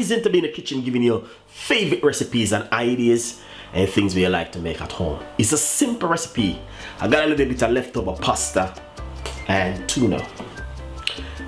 to be in the kitchen giving you favorite recipes and ideas and things we like to make at home. It's a simple recipe. I got a little bit of leftover pasta and tuna.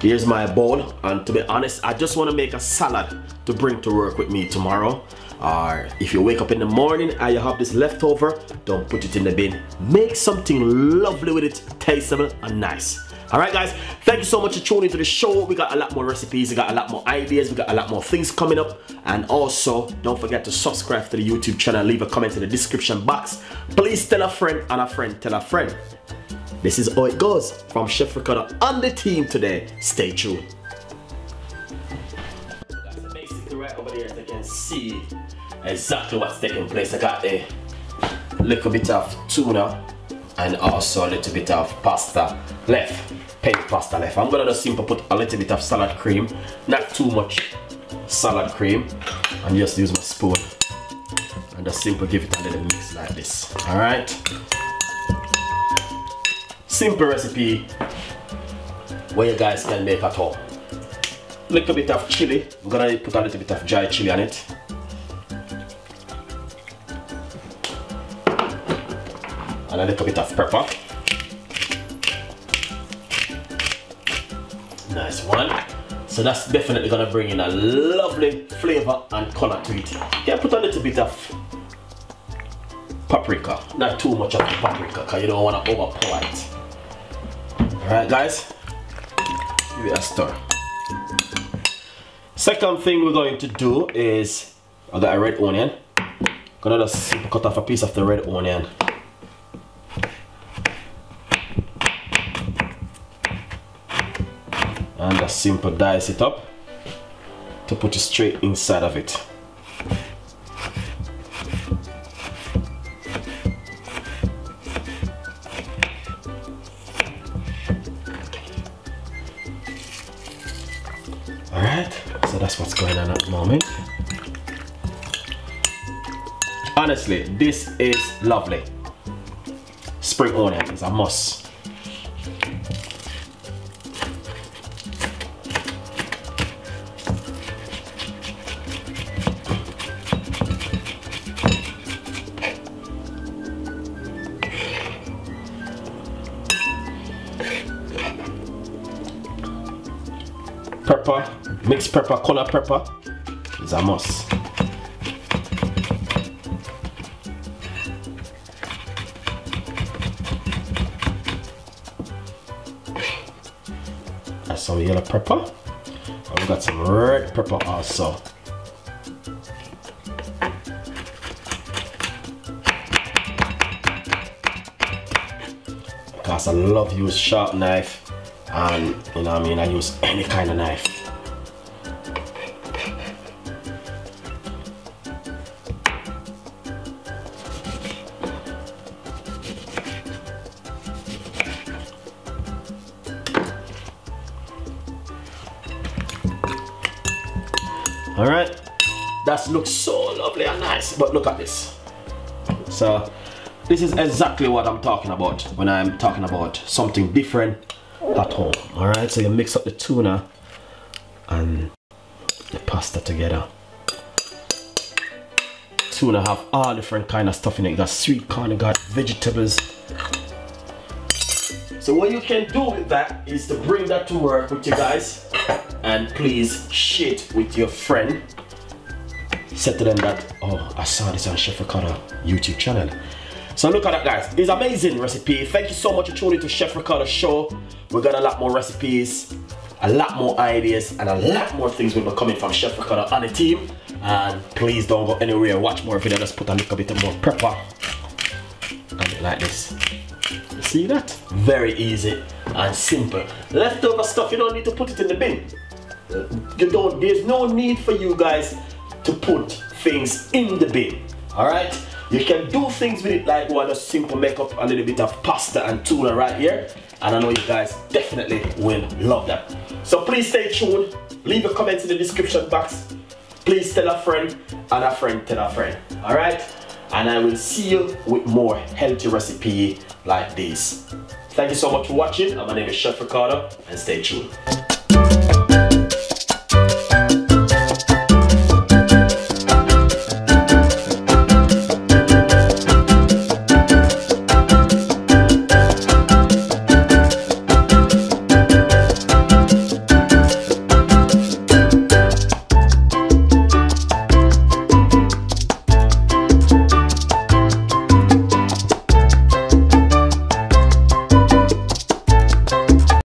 Here's my bowl, and to be honest, I just want to make a salad to bring to work with me tomorrow. Or if you wake up in the morning and you have this leftover, don't put it in the bin. Make something lovely with it, tastable and nice. Alright guys, thank you so much for tuning into the show. We got a lot more recipes, we got a lot more ideas, we got a lot more things coming up. And also, don't forget to subscribe to the YouTube channel, leave a comment in the description box. Please tell a friend and a friend tell a friend. This is how it goes from Chef Ricardo and the team today. Stay tuned. That's basically right over there, as you can see exactly what's taking place. I got a little bit of tuna and also a little bit of pasta left, pink pasta left. I'm gonna just simply put a little bit of salad cream, not too much salad cream, and just use my spoon and just simply give it a little mix like this. All right. Simple recipe where you guys can make at home. Little bit of chili. I'm gonna put a little bit of dry chili on it. And a little bit of pepper. Nice one. So that's definitely gonna bring in a lovely flavor and color to it. You can put a little bit of paprika. Not too much of the paprika because you don't want to overpower it. Alright guys, give it a stir. Second thing we're going to do is, I got a red onion. Gonna just cut off a piece of the red onion. And just simple dice it up to put it straight inside of it. Alright, so that's what's going on at the moment. Honestly, this is lovely. Spring onion is a must. Pepper, mixed pepper, color pepper is a must. That's some yellow pepper. And we got some red pepper also. Because I love to use sharp knife. And you know what I mean, I use any kind of knife. Alright, that looks so lovely and nice, but look at this. So this is exactly what I'm talking about when I'm talking about something different at home. Alright, so you mix up the tuna and the pasta together. Tuna have all different kind of stuff in it. You got sweet corn, you got vegetables. So what you can do with that is to bring that to work with you guys, and please share it with your friend. Say to them that, oh, I saw this on Chef Ricardo YouTube channel. So look at that guys, it's an amazing recipe. Thank you so much for tuning to Chef Ricardo show. We got a lot more recipes, a lot more ideas, and a lot more things will be coming from Chef Ricardo and the team. And please don't go anywhere, watch more video. Just put a little bit more pepper and like this. You see that? Very easy and simple. Leftover stuff, you don't need to put it in the bin. There's no need for you guys to put things in the bin. Alright? You can do things with it like one, just simple make up a little bit of pasta and tuna right here. And I know you guys definitely will love that. So please stay tuned. Leave a comment in the description box. Please tell a friend and a friend tell a friend. Alright? And I will see you with more healthy recipe like this. Thank you so much for watching. My name is Chef Ricardo and stay tuned.